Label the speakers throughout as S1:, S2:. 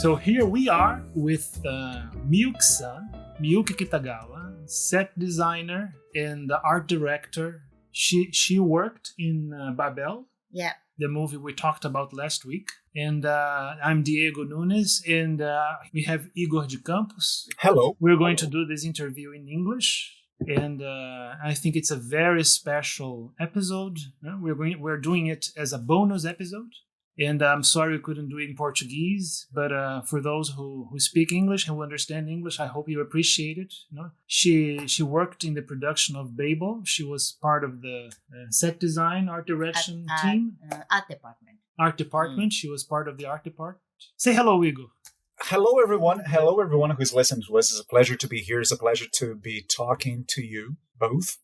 S1: So here we are with Miyuki-san, Miyuki Kitagawa, set designer and art director. She worked in Babel, the movie we talked about last week. And I'm Diego Nunes, and we have Igor de Campos.
S2: Hello.
S1: We're going to do this interview in English, and I think it's a very special episode. We're doing it as a bonus episode. And I'm sorry we couldn't do it in Portuguese, but for those who speak English and who understand English, I hope you appreciate it. She worked in the production of Babel. She was part of the set design, art direction team. Art department. She was part of the art department. Say hello, Igor.
S2: Hello, everyone. Hello, everyone who's listening to us. It's a pleasure to be here. It's a pleasure to be talking to you both.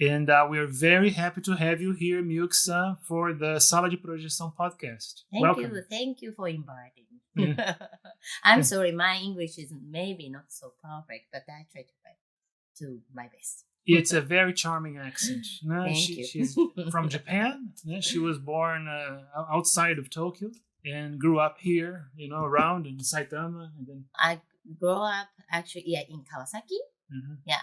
S1: And we're very happy to have you here, Miyuki-san, for the Sala de Projeção Podcast. Welcome.
S3: Thank you for inviting. I'm sorry, my English is maybe not so perfect, but I try to do my best.
S1: It's a very charming accent.
S3: Thank you.
S1: She's from Japan. She was born outside of Tokyo and grew up here, around in Saitama. And then
S3: I grew up actually in Kawasaki.
S1: Mm-hmm.
S3: Yeah,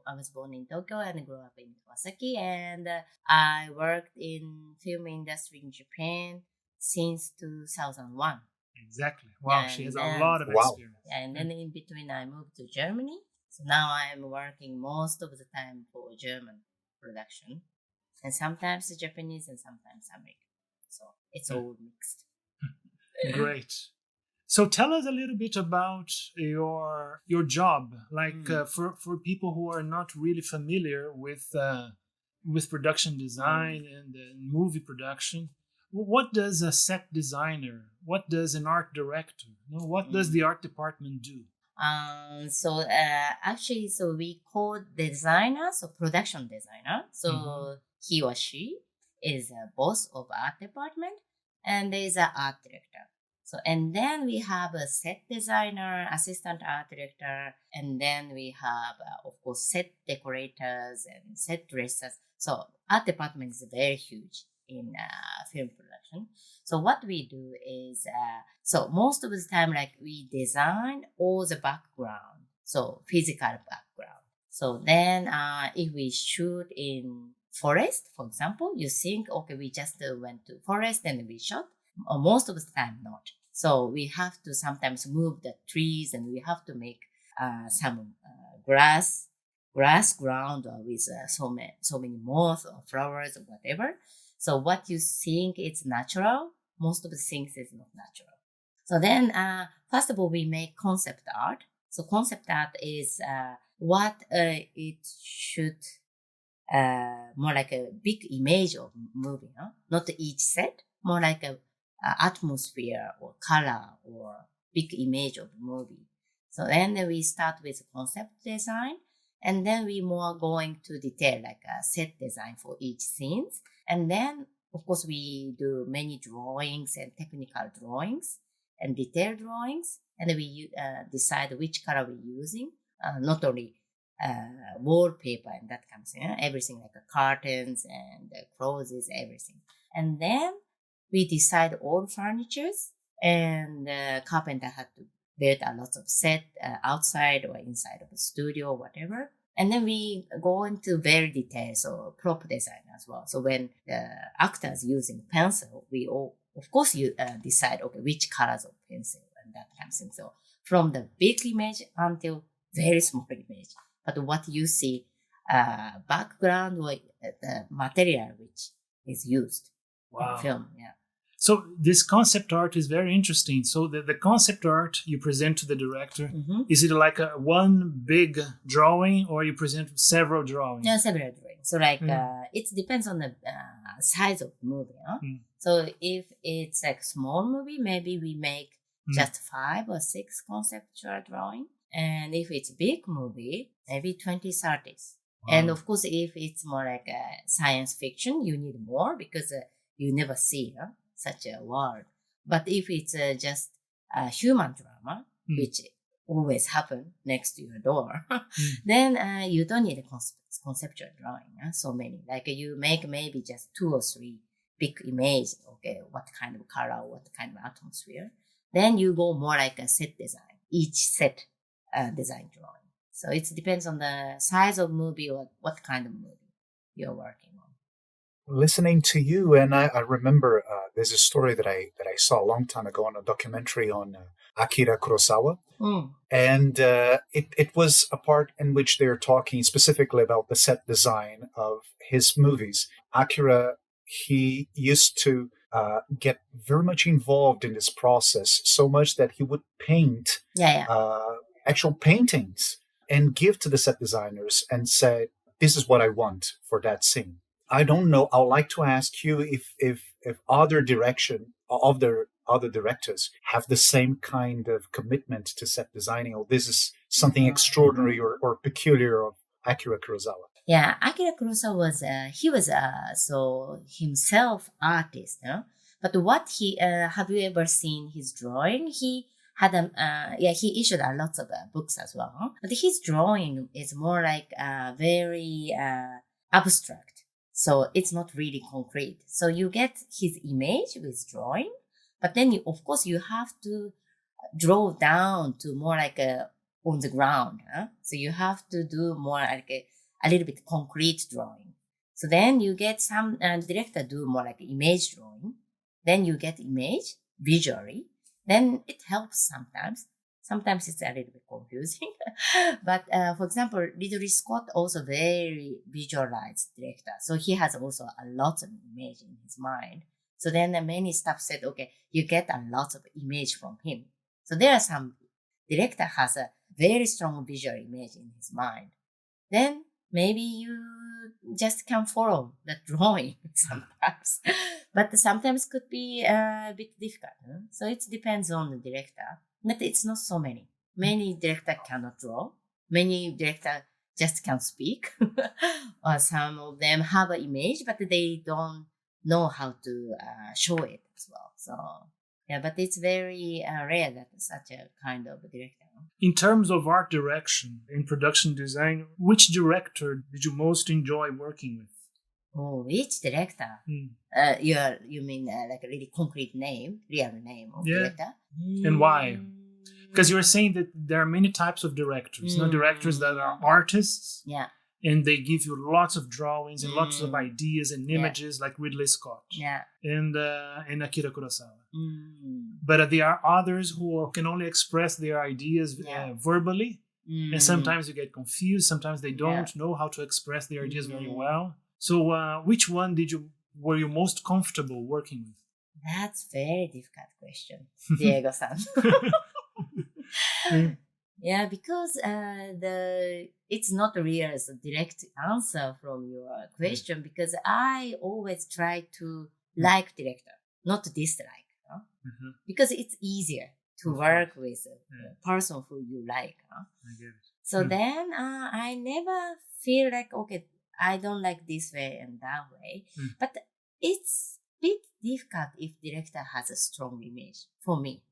S3: I was born in Tokyo and grew up in Kawasaki, and I worked in film industry in Japan since 2001.
S1: Exactly. Wow, she has a lot of experience.
S3: And then in between, I moved to Germany. So now I'm working most of the time for German production, and sometimes Japanese and sometimes American. So it's all mixed.
S1: Great. So tell us a little bit about your job, for people who are not really familiar with production design and movie production. What does a set designer? What does an art director? What does the art department do?
S3: Actually, we call designer, so production designer. So he or she is a boss of art department and there is an art director. So, and then we have a set designer, assistant art director, and then we have, of course, set decorators and set dressers. So art department is very huge in film production. So what we do is, so most of the time, we design all the background, so physical background. So then if we shoot in forest, for example, you think, okay, we just went to forest and we shot. Most of the time, not. So we have to sometimes move the trees, and we have to make some grass ground with so many moths or flowers or whatever. So what you think is natural, most of the things is not natural. So then, first of all, we make concept art. So concept art is what it should more like a big image of movie, not each set, more like a atmosphere or color or big image of the movie. So then we start with concept design, and then we more going to detail like a set design for each scene. And then, of course, we do many drawings and technical drawings and detailed drawings, and we decide which color we're using, not only wallpaper and that kind of thing, everything like curtains and clothes, everything. And then we decide all furnitures, and carpenter had to build a lot of set outside or inside of the studio or whatever. And then we go into very detailed, so prop design as well. So when the actors using pencil, we all, of course, you decide, okay, which colors of pencil and that kind of thing. So from the big image until very small image. But what you see, background or the material which is used.
S1: Wow.
S3: Film, yeah.
S1: So this concept art is very interesting. So the concept art you present to the director, is it like one big drawing, or you present several drawings?
S3: No, several drawings. So it depends on the size of the movie. So if it's like small movie, maybe we make just 5 or 6 conceptual drawing. And if it's big movie, maybe 20, 30s. Wow. And of course, if it's more like science fiction, you need more because you never see such a world. But if it's just a human drama, which always happen next to your door, then you don't need a conceptual drawing. So many, like you make maybe just 2 or 3 big image. Okay, what kind of color, what kind of atmosphere. Then you go more like a set design, each set design drawing. So it depends on the size of movie or what kind of movie you're working on.
S2: Listening to you, and I remember there's a story that I saw a long time ago on a documentary on Akira Kurosawa, and it was a part in which they're talking specifically about the set design of his movies. Akira, he used to get very much involved in this process, so much that he would paint actual paintings and give to the set designers and say, "This is what I want for that scene." I don't know. I would like to ask you if other directors have the same kind of commitment to set designing, or this is something extraordinary or peculiar of Akira Kurosawa.
S3: Yeah, Akira Kurosawa was so himself artist, no? But what he have you ever seen his drawing? He had he issued a lot of books as well. Huh? But his drawing is more like very abstract. So it's not really concrete. So you get his image with drawing, but then of course you have to draw down to more like on the ground. Huh? So you have to do more like a little bit concrete drawing. So then you get some director do more like image drawing. Then you get image visually. Then it helps sometimes. Sometimes it's a little bit confusing. But for example, Ridley Scott also very visualized director. So he has also a lot of image in his mind. So then many staff said, okay, you get a lot of image from him. So there are some director has a very strong visual image in his mind. Then maybe you just can follow the drawing sometimes. But sometimes could be a bit difficult. Huh? So it depends on the director. But it's not so many. Many directors cannot draw. Many directors just can speak. Or some of them have an image, but they don't know how to show it as well. So, yeah, but it's very rare that such a kind of director.
S1: In terms of art direction and production design, which director did you most enjoy working with?
S3: Oh, which director? You mean like a really concrete name, real name of director?
S1: And why? Because you were saying that there are many types of directors. Directors that are artists.
S3: Yeah.
S1: And they give you lots of drawings and lots of ideas and images, like Ridley Scott.
S3: Yeah.
S1: And Akira Kurosawa. But there are others who can only express their ideas verbally. And sometimes you get confused. Sometimes they don't know how to express their ideas very well. So which one were you most comfortable working with?
S3: That's a very difficult question, Diego-san. Yeah, because it's not really a direct answer from your question, because I always try to like director, not dislike. Huh? Because it's easier to work with a person who you like. Huh?
S1: I get it.
S3: So then I never feel like, okay, I don't like this way and that way. But it's a bit difficult if director has a strong image for me.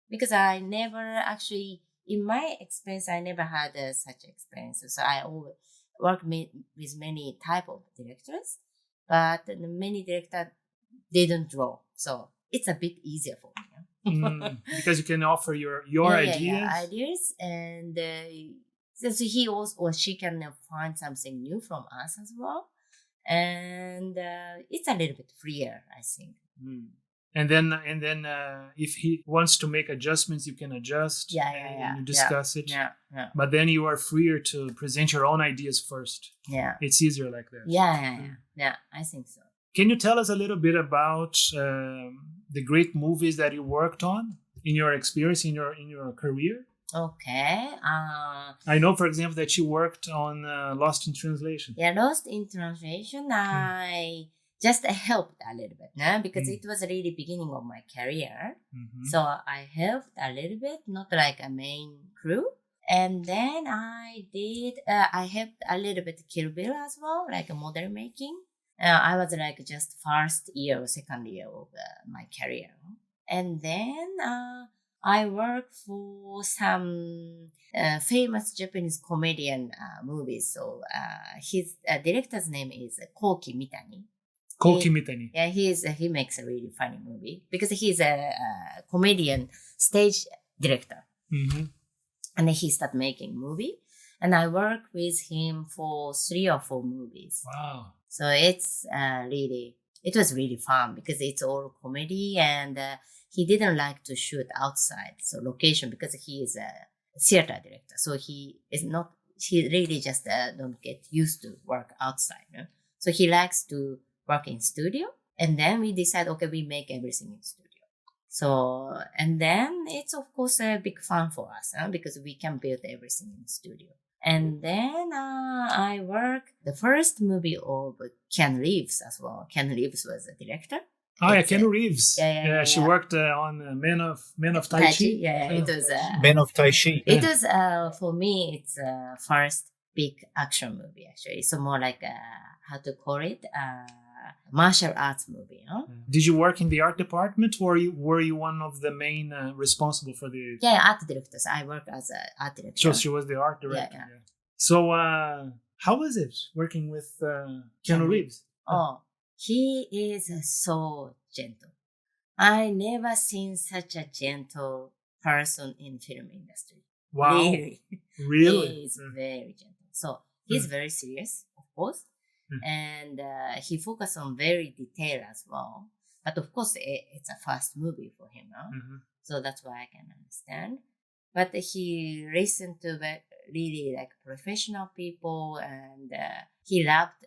S3: Because I never actually, in my experience, I never had such experience. So I always work with many type of directors, but many directors didn't draw. So it's a bit easier for me.
S1: Because you can offer your
S3: ideas, and so he also or she can find something new from us as well, and it's a little bit freer, I think.
S1: And then if he wants to make adjustments, you can adjust. And you discuss it. But then you are freer to present your own ideas first. It's easier like that.
S3: Yeah, I think so.
S1: Can you tell us a little bit about the great movies that you worked on in your experience, in your career?
S3: Okay.
S1: I know, for example, that you worked on Lost in Translation.
S3: Yeah, Lost in Translation. I just helped a little bit, because it was really beginning of my career. So I helped a little bit, not like a main crew. And then I helped a little bit Kill Bill as well, like a model making. I was like just first year or second year of my career. And then I worked for some famous Japanese comedian movies. So his director's name is Koki Mitani.
S1: Koki Mitani.
S3: Yeah, he makes a really funny movie because he's a comedian, stage director.
S1: Mm-hmm.
S3: And then he started making movie. And I worked with him for 3 or 4 movies.
S1: Wow.
S3: So it was really fun because it's all comedy, and he didn't like to shoot outside, so location, because he is a theater director. So he really just don't get used to work outside. No? So he likes to work in studio, and then we decide, okay, we make everything in studio. So, and then it's of course a big fun for us because we can build everything in studio. And then I worked the first movie of Keanu Reeves as well. Keanu Reeves was the director.
S1: Oh, yeah, Keanu Reeves.
S3: Yeah.
S1: She worked on Man of Tai Chi.
S3: Yeah, it was.
S2: Man of Tai Chi.
S3: It was, for me, it's first big action movie, actually. So more like, how to call it? Martial arts movie. Huh?
S1: Did you work in the art department, or were you one of the main responsible for the...
S3: Yeah, art directors. I worked as an art director.
S1: So she was the art director.
S3: Yeah.
S1: So how was it working with Keanu Reeves?
S3: Oh, he is so gentle. I never seen such a gentle person in film industry.
S1: Wow. Really?
S3: He is very gentle. So he's very serious, of course. And he focused on very detail as well. But of course, it's a first movie for him. So that's why I can understand. But he listened to really like professional people, and he loved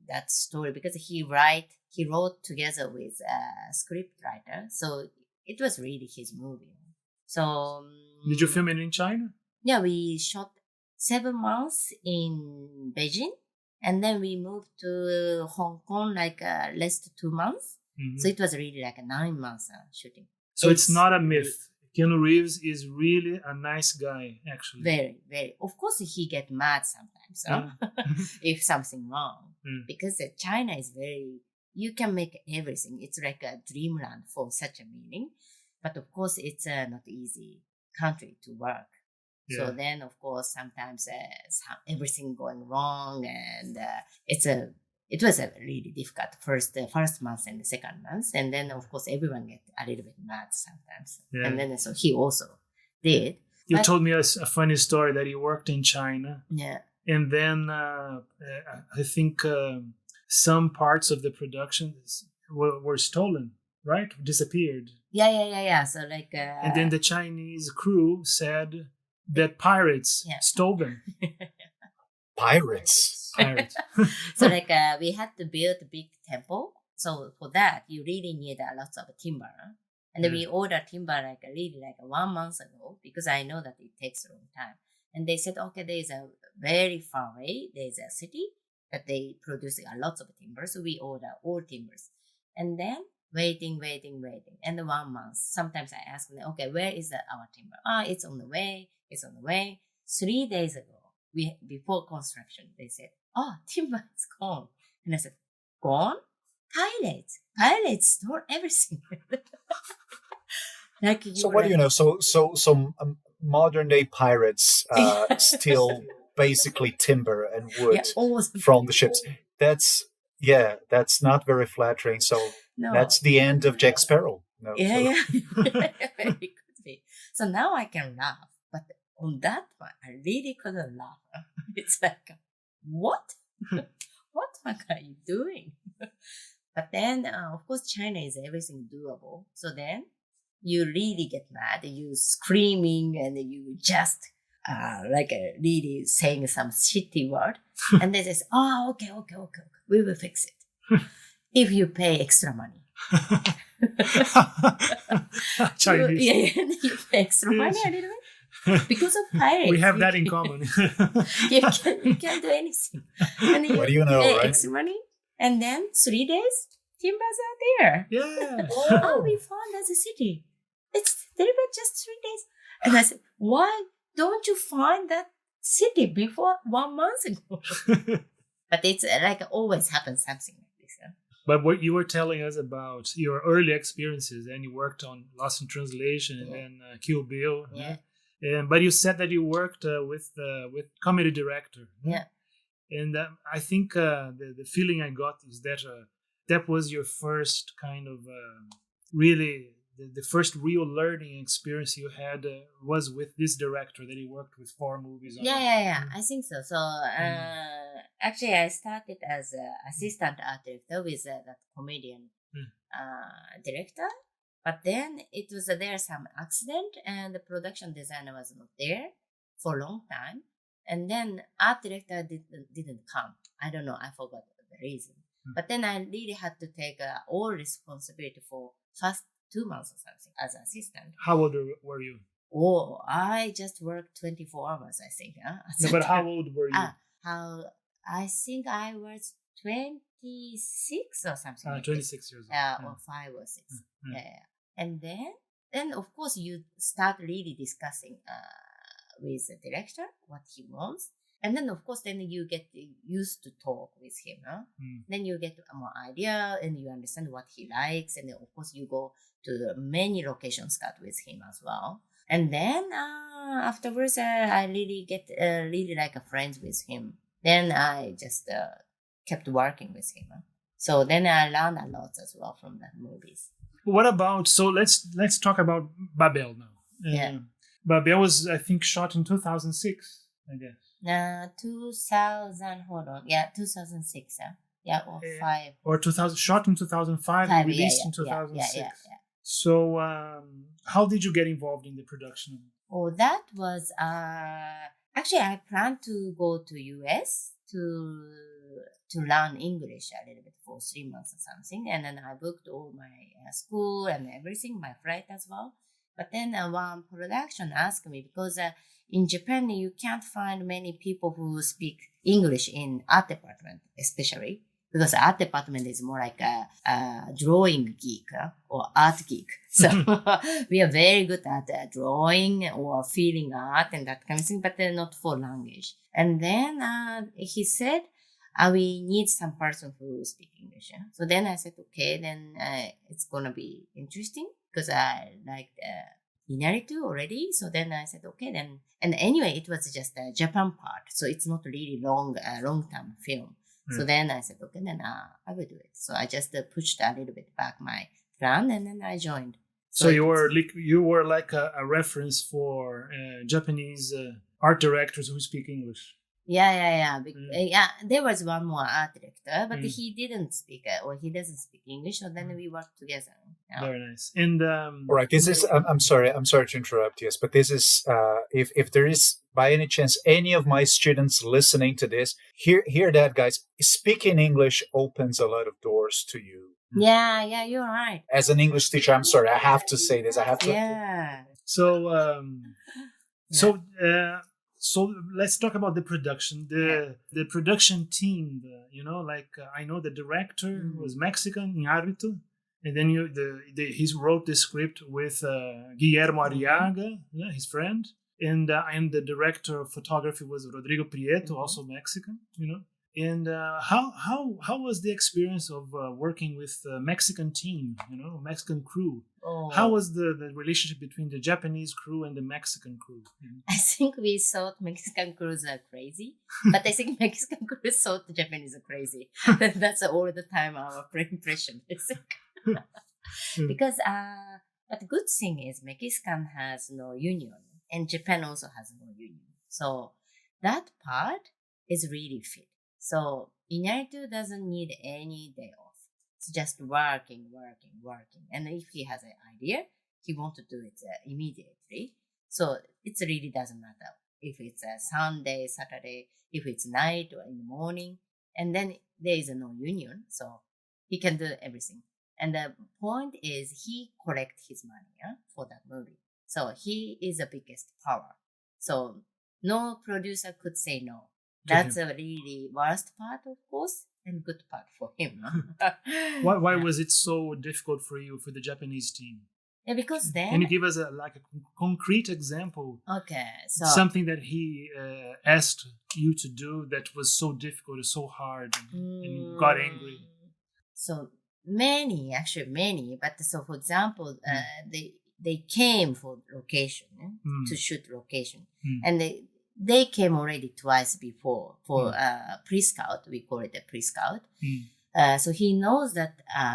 S3: that story because he wrote together with a script writer. So it was really his movie. So
S1: did you film it in China?
S3: Yeah, we shot 7 months in Beijing, and then we moved to Hong Kong like less than 2 months. So it was really like a 9 months shooting.
S1: So it's not a myth. Keanu Reeves is really a nice guy, actually.
S3: Very, very. Of course, he get mad sometimes if something wrong. Because China is you can make everything. It's like a dreamland for such a meaning. But of course, it's not easy country to work. Yeah. So then, of course, sometimes everything going wrong, and it was a really difficult first month and the second month, and then of course everyone get a little bit mad sometimes, and then so he also did.
S1: You told me a funny story that you worked in China, and then I think some parts of the production were stolen, right? Disappeared.
S3: Yeah. So like,
S1: and then the Chinese crew said that pirates stole them.
S2: Pirates.
S3: So like we had to build a big temple. So for that, you really need lots of timber. And then we ordered timber like 1 month ago, because I know that it takes a long time. And they said, okay, there's a very far away, there's a city that they produce a lot of timber. So we order all timbers. And then waiting. And 1 month, sometimes I ask them, okay, where is our timber? It's on the way. 3 days ago, before construction, they said, timber is gone. And I said, gone? Pirates stole everything.
S2: So what do you know? So modern day pirates steal basically timber and wood from the ships. That's not very flattering. So that's the end of Jack Sparrow. No,
S3: yeah. Very could be. So now I can laugh, but on that one, I really couldn't laugh. It's like, what? What are you doing? But then, of course, China is everything doable. So then you really get mad. You screaming and you just really saying some shitty word. And they say, okay. We will fix it. If you pay extra money.
S1: Chinese.
S3: You pay extra money a little bit. Because of pirates.
S1: We have that in common.
S3: you can't do anything. And
S2: what do you know,
S3: pay
S2: right?
S3: extra money. And then 3 days, timbers are there.
S1: Yeah.
S3: We found as a city. It's delivered just 3 days. And I said, why don't you find that city before 1 month ago? But it's like always happens something like this.
S1: But what you were telling us about your early experiences, and you worked on Lost in Translation and then Kill Bill. But you said that you worked with comedy director.
S3: Yeah.
S1: And I think the feeling I got is that that was your first kind of really the first real learning experience you had was with this director that he worked with 4 movies on.
S3: Yeah. I think so. So actually, I started as an assistant art director with that comedian director. But then it was there some accident, and the production designer was not there for a long time. And then art director didn't come. I don't know. I forgot the reason. But then I really had to take all responsibility for first 2 months or something as assistant.
S1: How old were you?
S3: Oh, I just worked 24 hours, I think.
S1: No, but how old were you?
S3: I think I was 26 or something.
S1: 26 years old.
S3: Or 5 or 6. Yeah. And then of course you start really discussing with the director what he wants. And then, of course, then you get used to talk with him. Then you get more idea and you understand what he likes. And then, of course, you go to many location scout with him as well. And then afterwards, I really get really like a friend with him. Then I just kept working with him. So then I learned a lot as well from the movies.
S1: What about, so let's talk about Babel now. Babel was, I think, shot in 2006, I guess.
S3: 2000, hold on. Yeah, 2006. Or 5.
S1: Or 2000, shot in 2005, released in 2006.
S3: Yeah.
S1: So how did you get involved in the production?
S3: Oh, that was, actually I planned to go to US to learn English a little bit for 3 months or something. And then I booked all my school and everything, my flight as well. But then one production asked me, because in Japan, you can't find many people who speak English in art department, especially because art department is more like a drawing geek or art geek. So we are very good at drawing or feeling art and that kind of thing, but they're not for language. And then he said, we need some person who speak English. So then I said, okay, then it's going to be interesting because I liked Inaritu already. So then I said, okay, then. And anyway, it was just a Japan part. So it's not really long-term film. So then I said, okay, then I will do it. So I just pushed a little bit back my plan and then I joined.
S1: So you were like a reference for Japanese art directors who speak English.
S3: Yeah. There was one more art director, but he didn't speak or he doesn't speak English. So then we worked together. Yeah.
S1: Very nice. And
S2: all right, this is. I'm sorry to interrupt. Yes, but this is. If there is by any chance any of my students listening to this, hear that, guys. Speaking English opens a lot of doors to you.
S3: Yeah, you're right.
S2: As an English teacher, I'm sorry, I have to say this. I have to.
S3: Yeah.
S1: So let's talk about the production. The production team, I know the director was Mexican, Iñárritu, and then he wrote the script with Guillermo Arriaga, his friend, and the director of photography was Rodrigo Prieto, also Mexican, And how was the experience of working with the Mexican team, Mexican crew? Oh. How was the relationship between the Japanese crew and the Mexican crew?
S3: I think we thought Mexican crews are crazy, but I think Mexican crews thought the Japanese are crazy. That's all the time our impression. Because, but the good thing is Mexican has no union and Japan also has no union. So that part is really fit. So Iñárritu doesn't need any day off. It's just working. And if he has an idea, he wants to do it immediately. So it really doesn't matter if it's a Sunday, Saturday, if it's night or in the morning. And then there is no union, so he can do everything. And the point is he collects his money for that movie. So he is the biggest power. So no producer could say no. That's a really worst part, of course, and good part for him.
S1: Why was it so difficult for you, for the Japanese team?
S3: Yeah, because then...
S1: Can you give us a concrete example?
S3: Okay, so...
S1: Something that he asked you to do that was so difficult or so hard and you got angry.
S3: So many, but so for example, they came for location, to shoot location. And they came already twice before for pre-scout. We call it a pre-scout. So he knows that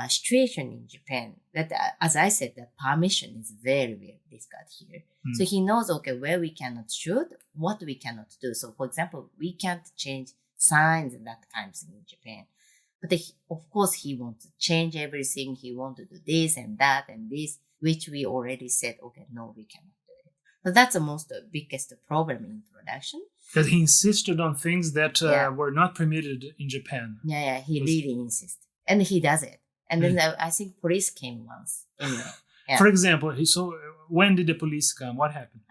S3: situation in Japan, that as I said, the permission is very, very difficult here. So he knows, okay, where we cannot shoot, what we cannot do. So for example, we can't change signs and that kind of thing in Japan. But of course, he wants to change everything. He wants to do this and that and this, which we already said, okay, no, we cannot do it. So that's the most biggest problem in production.
S1: Because he insisted on things that were not permitted in Japan.
S3: Yeah, he really insists. And he does it. And then I think police came once. Anyway. Yeah.
S1: For example, so when did the police come? What happened?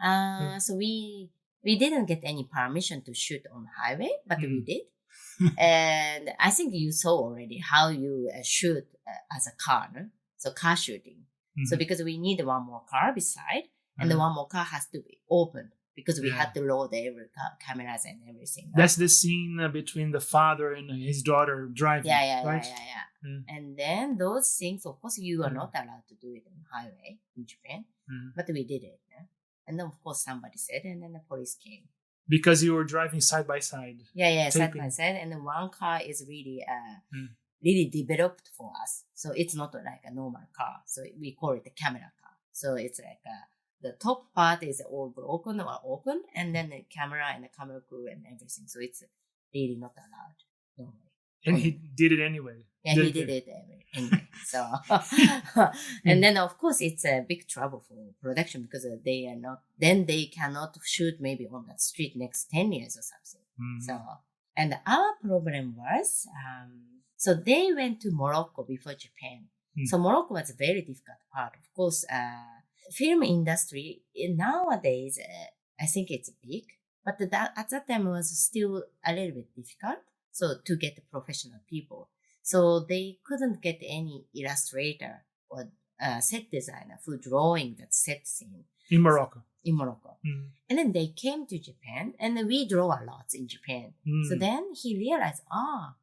S3: So we didn't get any permission to shoot on the highway, but we did. And I think you saw already how you shoot as a car. No? So car shooting. So because we need one more car beside, and the one more car has to be opened because we had to load every cameras and everything. Right?
S1: That's the scene between the father and his daughter driving.
S3: Yeah. And then those things, of course, you are not allowed to do it on the highway in Japan, but we did it. Yeah? And then, of course, somebody said, and then the police came.
S1: Because you were driving side by side.
S3: Yeah, side by side. And the one car is really, really developed for us. So it's not like a normal car. So we call it a camera car. So it's like the top part is all broken or open, and then the camera and the camera crew and everything. So it's really not allowed normally.
S1: And he did it anyway.
S3: Yeah, he did it anyway. So, and then of course it's a big trouble for production because they are not. Then they cannot shoot maybe on the street next 10 years or something. So, and our problem was, so they went to Morocco before Japan. So Morocco was a very difficult part. Of course, film industry nowadays, I think it's big, but that at that time was still a little bit difficult. So to get professional people. So they couldn't get any illustrator or set designer for drawing that set scene.
S1: In Morocco.
S3: And then they came to Japan, and then we draw a lot in Japan. So then he realized,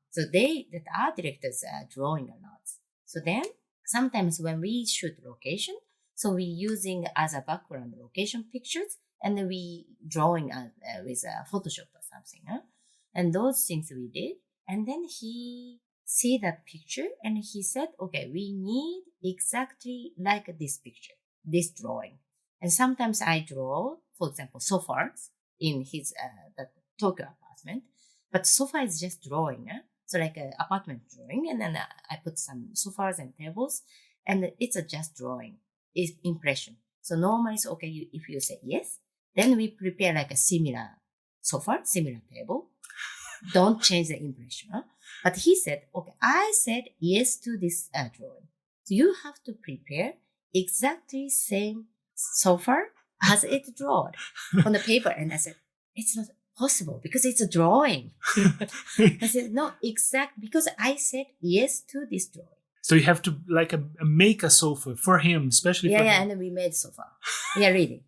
S3: so the art directors are drawing a lot. So then sometimes when we shoot location, so we using as a background location pictures, and then we drawing with Photoshop or something. And those things we did. And then he see that picture and he said, okay, we need exactly like this picture, this drawing. And sometimes I draw, for example, sofas in his the Tokyo apartment. But sofa is just drawing. So like an apartment drawing. And then I put some sofas and tables. And it's a just drawing. It's impression. So normally, so okay, if you say yes, then we prepare like a similar sofa, similar table. Don't change the impression. But he said, okay, I said yes to this drawing. So you have to prepare exactly same sofa as it drawn on the paper. And I said, it's not possible because it's a drawing. I said, no, because I said yes to this drawing.
S1: So you have to like make a sofa for him, especially for him.
S3: Yeah, and then we made sofa. Yeah, really.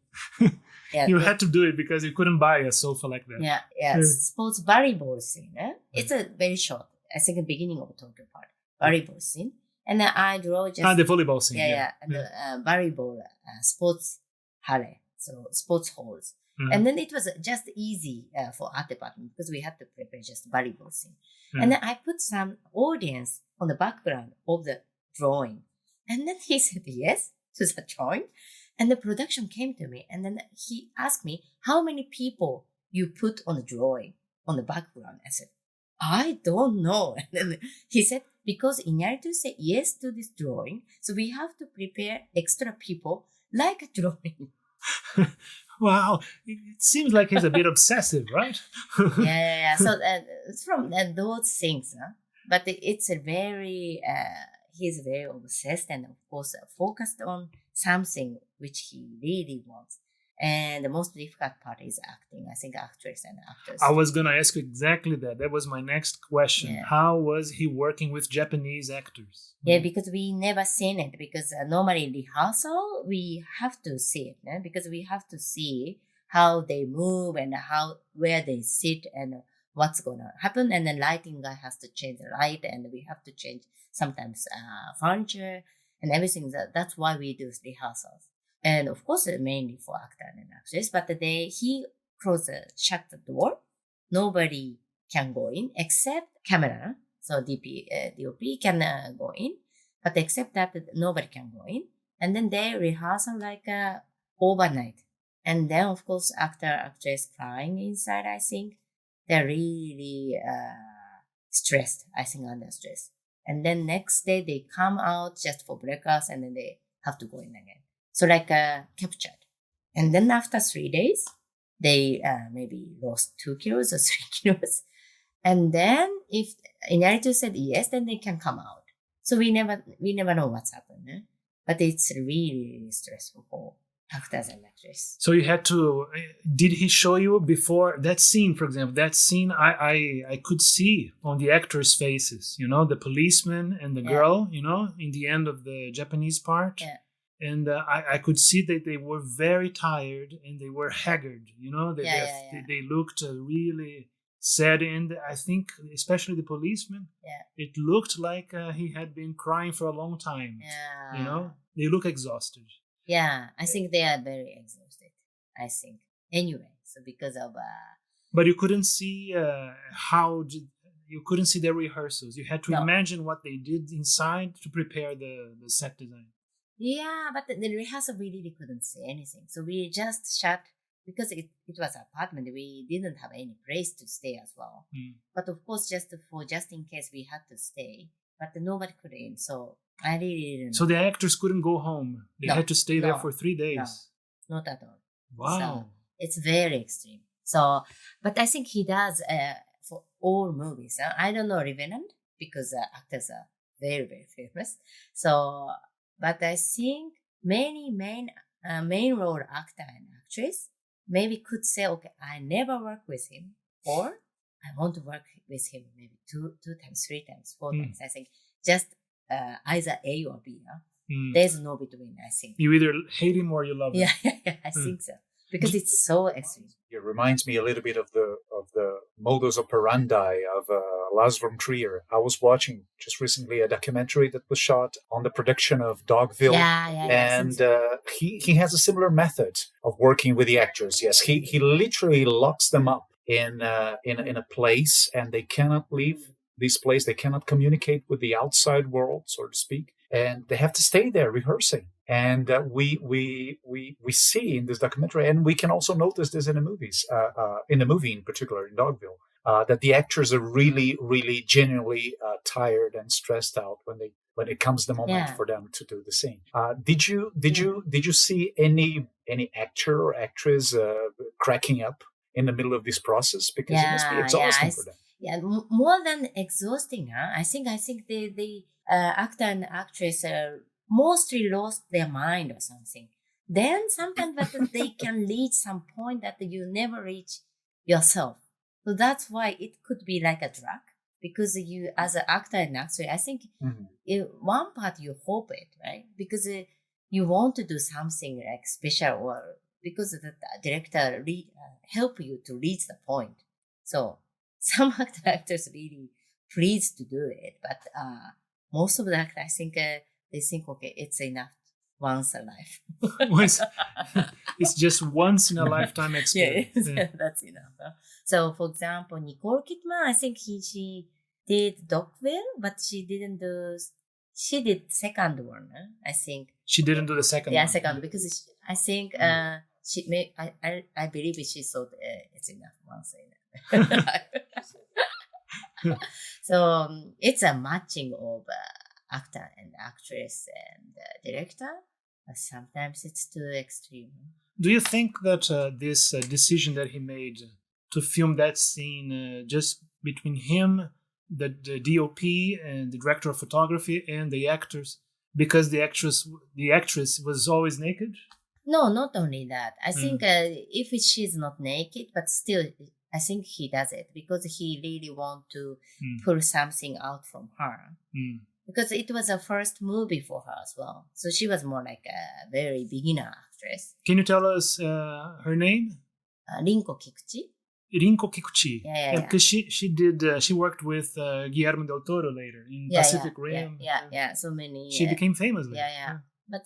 S3: Yeah,
S1: you had to do it because you couldn't buy a sofa like that.
S3: Yeah. Sports volleyball scene. It's a very short, I think the beginning of Tokyo part, volleyball scene. And then I draw just...
S1: the volleyball scene.
S3: Yeah. And the volleyball sports hall, so sports halls. And then it was just easy for art department because we had to prepare just volleyball scene. And then I put some audience on the background of the drawing. And then he said yes to the drawing. And the production came to me, and then he asked me, how many people you put on the drawing, on the background? I said, I don't know. And then he said, because in order to say yes to this drawing, so we have to prepare extra people like a drawing.
S1: Wow. It seems like he's a bit obsessive, right?
S3: Yeah. So from those things, but it's a very, he's very obsessed and of course focused on something which he really wants. And the most difficult part is acting. I think actors and actors.
S1: I was going to ask you exactly that. That was my next question. Yeah. How was he working with Japanese actors?
S3: Yeah, because we never seen it. Because normally rehearsal, we have to see it. Because we have to see how they move and where they sit and what's going to happen. And the lighting guy has to change the light. And we have to change sometimes furniture and everything. That's why we do rehearsals. And of course, mainly for actor and actress. But he shut the door. Nobody can go in except camera. So DOP can go in, but except that nobody can go in. And then they rehearse like overnight. And then, of course, actor, actress crying inside, I think. They're really stressed, I think, under stress. And then next day, they come out just for breakfast, and then they have to go in again. So like captured. And then after 3 days, they maybe lost 2 kilos or 3 kilos. And then if Inaritu said yes, then they can come out. So we never know what's happened. Eh? But it's really, really stressful for actors and actresses.
S1: So you had to, did he show you before that scene, for example, that scene I could see on the actors' faces, the policeman and the girl, in the end of the Japanese part.
S3: Yeah.
S1: And I could see that they were very tired and they were haggard, they looked really sad. And I think, especially the policeman, it looked like he had been crying for a long time.
S3: Yeah.
S1: They look exhausted.
S3: Yeah, I think they are very exhausted, I think. Anyway, so because of...
S1: But you couldn't see you couldn't see their rehearsals. You had to imagine what they did inside to prepare the set design.
S3: Yeah, but the rehearsal, we really couldn't see anything. So we just shut, because it was an apartment, we didn't have any place to stay as well. But of course, just in case we had to stay, but nobody could in, so I really didn't know.
S1: So the actors couldn't go home. They had to stay there for 3 days.
S3: No, not at all.
S1: Wow.
S3: So it's very extreme. So, but I think he does for all movies. I don't know Revenant, because actors are very, very famous. So, but I think many main role actor and actress maybe could say, okay, I never work with him, or I want to work with him maybe two times, 3 times, 4 times. I think just either A or B. There's no between, I think.
S1: You either hate him or you love him.
S3: Yeah, I think so. Because it's so extreme.
S2: It reminds me a little bit of the modus operandi of Lars von Trier. I was watching just recently a documentary that was shot on the production of Dogville. And he has a similar method of working with the actors. Yes, he literally locks them up in a place, and they cannot leave this place. They cannot communicate with the outside world, so to speak, and they have to stay there rehearsing. And we see in this documentary, and we can also notice this in the movies, in the movie in particular, in Dogville, that the actors are really, really genuinely tired and stressed out when it comes the moment for them to do the scene. Did you see any actor or actress cracking up in the middle of this process, because it must be exhausting for them?
S3: Yeah, more than exhausting. I think the actor and actress mostly lost their mind or something. Then sometimes that they can reach some point that you never reach yourself. So that's why it could be like a drug, because you, as an actor and actress, I think in one part you hope it, right? Because you want to do something like special, or because the director help you to reach the point. So some actors really pleased to do it, but most of the actors, I think, they think, okay, it's enough once a life.
S1: It's just once in a lifetime experience.
S3: That's enough. So, for example, Nicole Kidman, I think she did Dogville, but she didn't do. She did second one. I think
S1: she didn't do the second one.
S3: Yeah, second, because I think she may. I believe she thought it's enough once in a life. So it's a matching of actor and actress and director. But sometimes it's too extreme.
S1: Do you think that this decision that he made to film that scene just between him, the DOP and the director of photography, and the actors, because the actress was always naked?
S3: No, not only that. I think if she's not naked, but still, I think he does it because he really wants to pull something out from her. Because it was a first movie for her as well. So she was more like a very beginner actress.
S1: Can you tell us her name?
S3: Rinko Kikuchi.
S1: Rinko Kikuchi.
S3: Yeah.
S1: Because she worked with Guillermo del Toro later in Pacific Rim.
S3: Yeah. So many.
S1: She became famous later.
S3: Yeah. But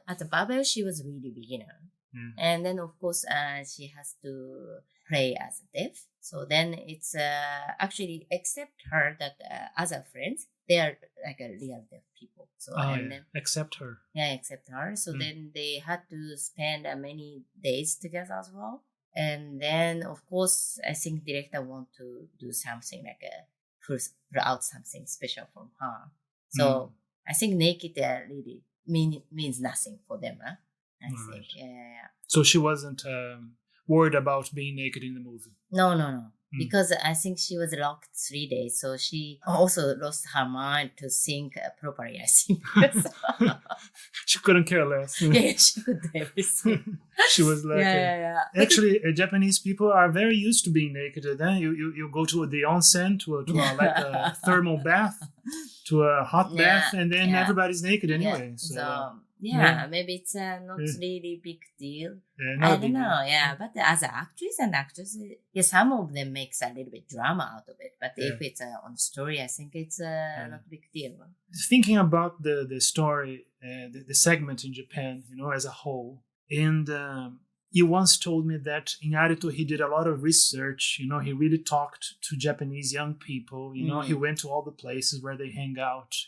S3: at the Babel, she was really beginner. And then, of course, she has to play as a deaf. So then it's actually except her that other friends, they are like a real deaf people. So then,
S1: except her.
S3: Yeah, except her. So then they had to spend many days together as well. And then of course I think director want to do something like put out something special from her. So I think naked really means nothing for them. I think. Yeah.
S1: So she wasn't worried about being naked in the movie.
S3: No. Because I think she was locked 3 days, so she also lost her mind to think properly, I think.
S1: She couldn't care less.
S3: Yeah, she could do everything.
S1: She was like... Actually, Japanese people are very used to being naked. Then you go to the onsen, to a thermal bath, to a hot bath, and then everybody's naked anyway. Maybe it's not really big deal. I don't know, but as an actress and actors, some of them makes a little bit drama out of it. But if it's on story, I think it's not a big deal. Thinking about the story, the segment in Japan, as a whole, and you once told me that in Naruto he did a lot of research. He really talked to Japanese young people. He went to all the places where they hang out.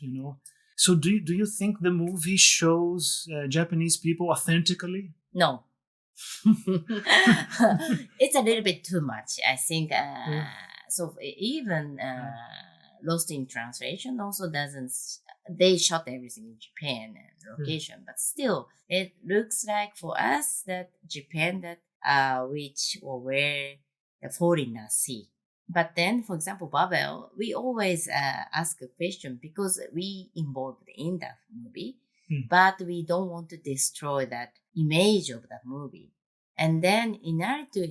S1: So do you think the movie shows Japanese people authentically?
S3: No. It's a little bit too much, I think. So even Lost in Translation also doesn't... They shot everything in Japan and location, but still, it looks like for us that Japan which or where the foreigners see. But then, for example, Babel, we always ask a question because we involved in that movie, but we don't want to destroy that image of that movie. And then in Naruto,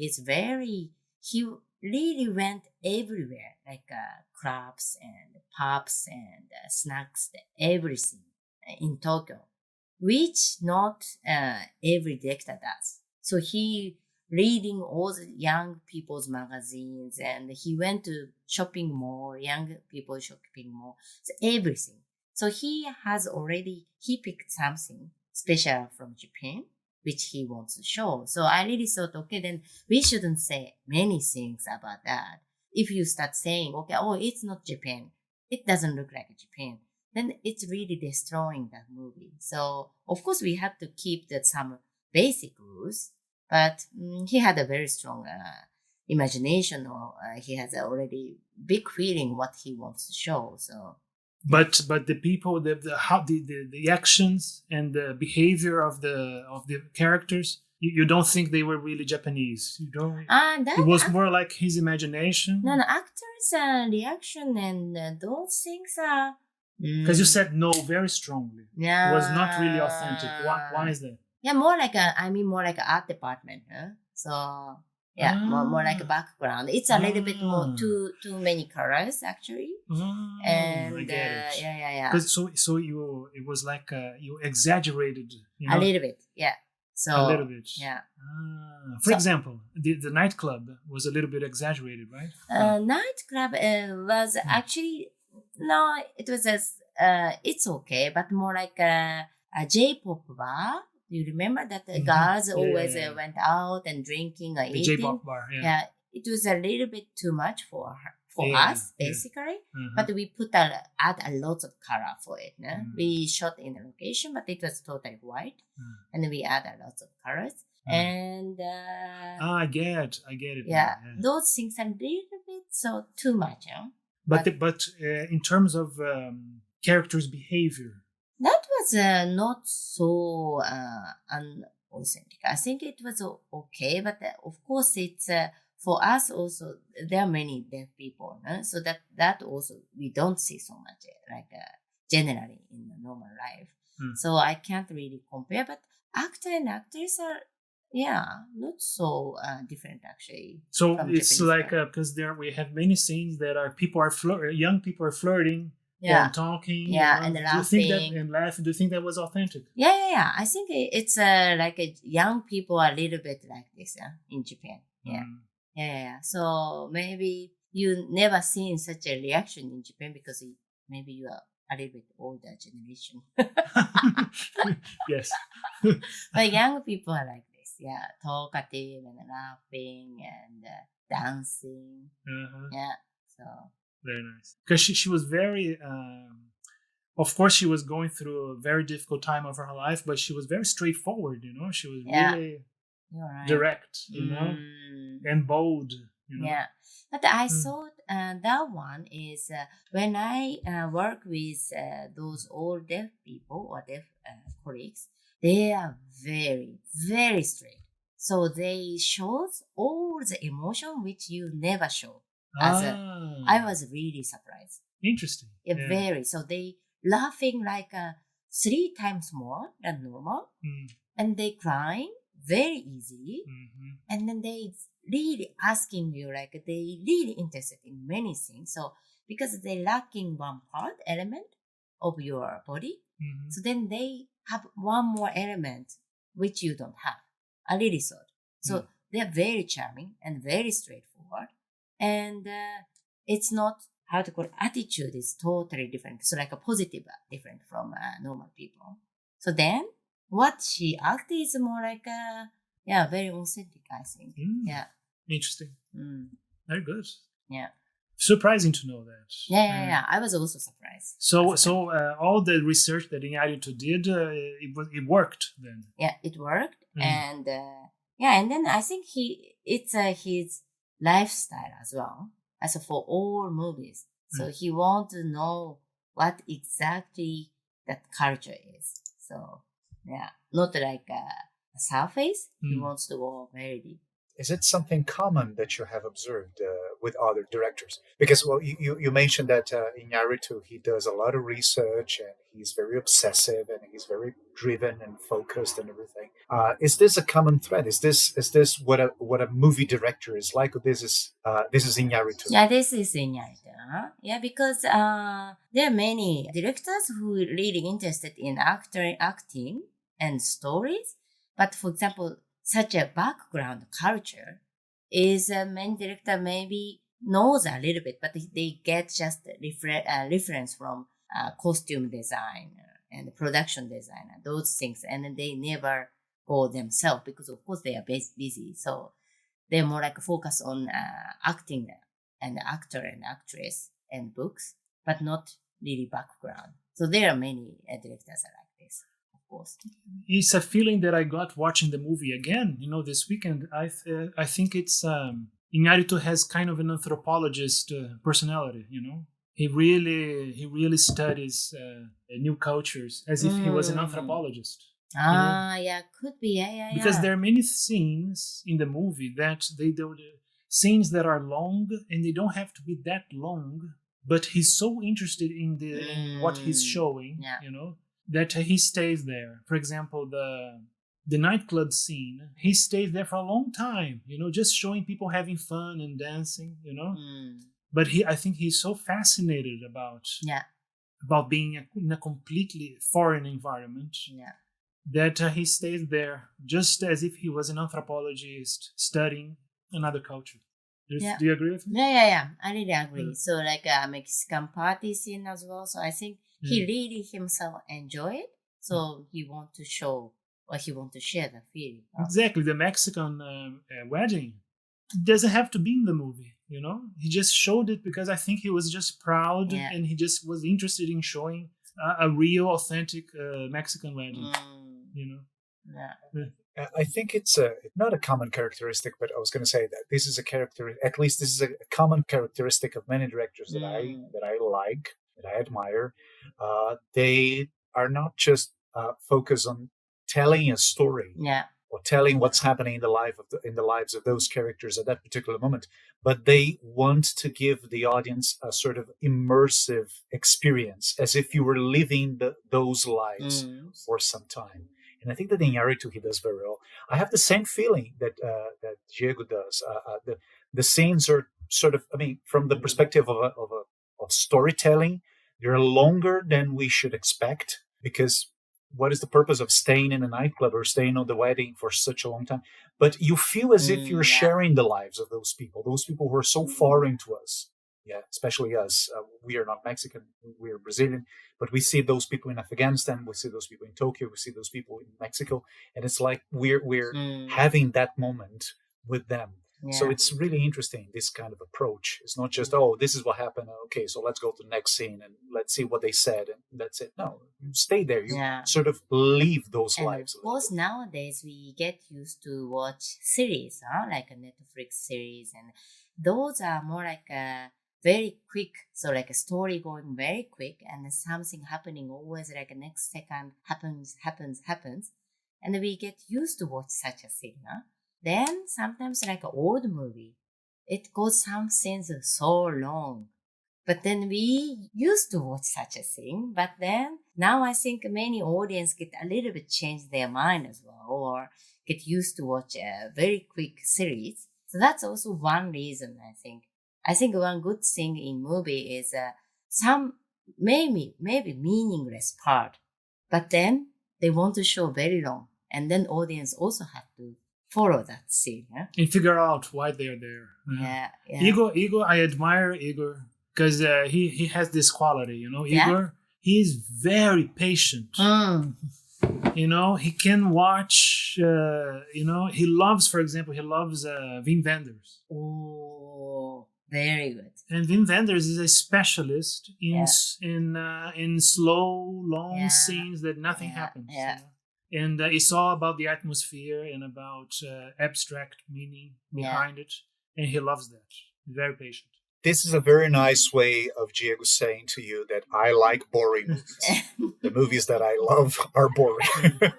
S3: he really went everywhere, like clubs and pubs and snacks, everything in Tokyo, which not every director does. So he reading all the young people's magazines, and he went to shopping mall, young people shopping mall, so everything. So he picked something special from Japan, which he wants to show. So I really thought, okay, then we shouldn't say many things about that. If you start saying, okay, it's not Japan, it doesn't look like Japan, then it's really destroying that movie. So of course we have to keep some basic rules. But he had a very strong imagination, or he has already big feeling what he wants to show. So,
S1: but the people, the actions and the behavior of the characters, you don't think they were really Japanese? You don't. It was more like his imagination.
S3: No, actors' reaction and those things are.
S1: Because you said no very strongly. Yeah, it was not really authentic. Why is that?
S3: Yeah, more like an art department. So more like a background. It's a little bit more too many colors actually. And
S1: I get it.
S3: Yeah.
S1: So it was like you exaggerated.
S3: A little bit, yeah. So
S1: a little bit,
S3: yeah.
S1: For example, the nightclub was a little bit exaggerated, right?
S3: Nightclub was actually it was it's okay, but more like a J-pop bar. You remember that the girls always went out and drinking or eating?
S1: J-pop bar,
S3: it was a little bit too much for us, basically. But we add a lot of color for it. We shot in the location, but it was totally white. And we add a lot of colors. And
S1: I get it.
S3: Yeah, those things are a little bit so too much.
S1: But in terms of characters' behavior,
S3: that was not so unauthentic. I think it was okay, but of course it's for us also. There are many deaf people, so that also we don't see so much generally in the normal life. So I can't really compare. But actor and actress are not so different actually.
S1: So it's like because we have many scenes that young people are flirting. And talking,
S3: and laughing.
S1: Do you think that was authentic?
S3: Yeah. I think it's like young people are a little bit like this in Japan. Yeah. So maybe you never seen such a reaction in Japan because maybe you are a little bit older generation.
S1: Yes.
S3: But young people are like this. Yeah, talkative and laughing and dancing. Yeah, so
S1: very nice. Because she was very, of course, she was going through a very difficult time of her life, but she was very straightforward. She was really direct, and bold.
S3: Yeah, but I thought that one is when I work with those old deaf people or deaf colleagues, they are very, very straight. So they show all the emotion which you never show. I was really surprised.
S1: Interesting.
S3: Yeah, very. So they laughing like 3 times more than normal, and they crying very easily, and then they really asking you, like they really interested in many things. So because they lacking one part element of your body, so then they have one more element which you don't have. I really thought. So they're very charming and very straightforward, and it's not how to call it, attitude is totally different. So like a positive different from normal people. So then what she acted is more like very authentic, I think. Yeah.
S1: Interesting. Very good.
S3: Yeah.
S1: Surprising to know that.
S3: Yeah. I was also surprised.
S1: So all the research that Iñárritu did, it worked then.
S3: Yeah, it worked, and and then I think it's his lifestyle as well, as for all movies. So he wants to know what exactly that culture is. So not like a surface. He wants to go very deep.
S2: Is it something common that you have observed with other directors? Because, well, you mentioned that Iñárritu, he does a lot of research and he's very obsessive and he's very driven and focused and everything. Is this a common thread? Is this what a movie director is like? Or this is Iñárritu?
S3: Yeah, this is Iñárritu. Yeah, because there are many directors who are really interested in acting and stories. But for example, such a background culture is a main director maybe knows a little bit, but they get just reference from costume designer and production designer, those things, and then they never go themselves because of course they are busy. So they're more like focus on acting and actor and actress and books, but not really background. So there are many directors like this.
S1: It's a feeling that I got watching the movie again, this weekend. I think it's Iñárritu has kind of an anthropologist personality, He really studies new cultures as if he was an anthropologist.
S3: Could be, yeah.
S1: Because there are many scenes in the movie that they don't scenes that are long, and they don't have to be that long, but he's so interested in what he's showing, that he stays there. For example, the nightclub scene, he stays there for a long time, just showing people having fun and dancing, But I think he's so fascinated about being in a completely foreign environment that he stays there just as if he was an anthropologist studying another culture. Do you agree with me?
S3: Yeah. I really agree. So like a Mexican party scene as well. So I think he really himself enjoy it. So he want to show or he want to share the feeling.
S1: Exactly. The Mexican wedding doesn't have to be in the movie, He just showed it because I think he was just proud and he just was interested in showing a real, authentic Mexican wedding,
S3: Yeah.
S2: I think it's not a common characteristic, but I was going to say that this is a character. At least this is a common characteristic of many directors that I like, that I admire. They are not just focused on telling a story, or telling what's happening in the lives of those characters at that particular moment, but they want to give the audience a sort of immersive experience, as if you were living those lives for some time. And I think that in Iñárritu he does very well. I have the same feeling that Diego does. The scenes are sort of, from the perspective of storytelling, they're longer than we should expect, because what is the purpose of staying in a nightclub or staying on the wedding for such a long time? But you feel as if you're sharing the lives of those people who are so foreign to us. Yeah, especially us. We are not Mexican, we are Brazilian, but we see those people in Afghanistan, we see those people in Tokyo, we see those people in Mexico, and it's like we're having that moment with them. So it's really interesting, this kind of approach. It's not just, oh, this is what happened. Okay, so let's go to the next scene and let's see what they said. And that's it. No, you stay there. You sort of live those lives.
S3: Of course, nowadays we get used to watch series, like a Netflix series. And those are more like a very quick. So like a story going very quick and something happening always like a next second happens. And we get used to watch such a thing. Then sometimes like an old movie, it goes some scenes so long. But then we used to watch such a thing. But then now I think many audience get a little bit change their mind as well, or get used to watch a very quick series. So that's also one reason I think. I think one good thing in movie is some maybe meaningless part, but then they want to show very long, and then audience also have to follow that scene,
S1: and figure out why they're there. Igor, I admire Igor because he has this quality, Igor, he's very patient. He can watch, he loves, for example, Wim Wenders.
S3: Oh, very good.
S1: And Wim Wenders is a specialist in slow, long scenes that nothing happens. And it's all about the atmosphere and about abstract meaning behind it. And he loves that. He's very patient.
S2: This is a very nice way of Diego saying to you that I like boring movies. The movies that I love are boring.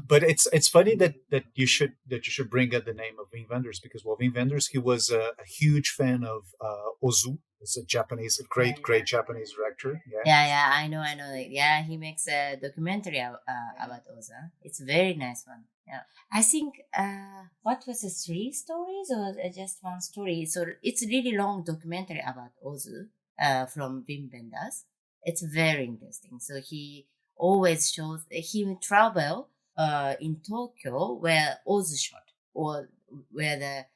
S2: But it's funny that you should bring up the name of Wim Wenders, because Wim Wenders, he was a huge fan of Ozu. It's a great Japanese director.
S3: Yeah, I know. Yeah, he makes a documentary about Ozu. It's a very nice one. Yeah, I think what was it, 3 stories or just one story? So it's a really long documentary about Ozu from Wim Wenders. It's very interesting. So he always shows he travel in Tokyo where Ozu shot, or where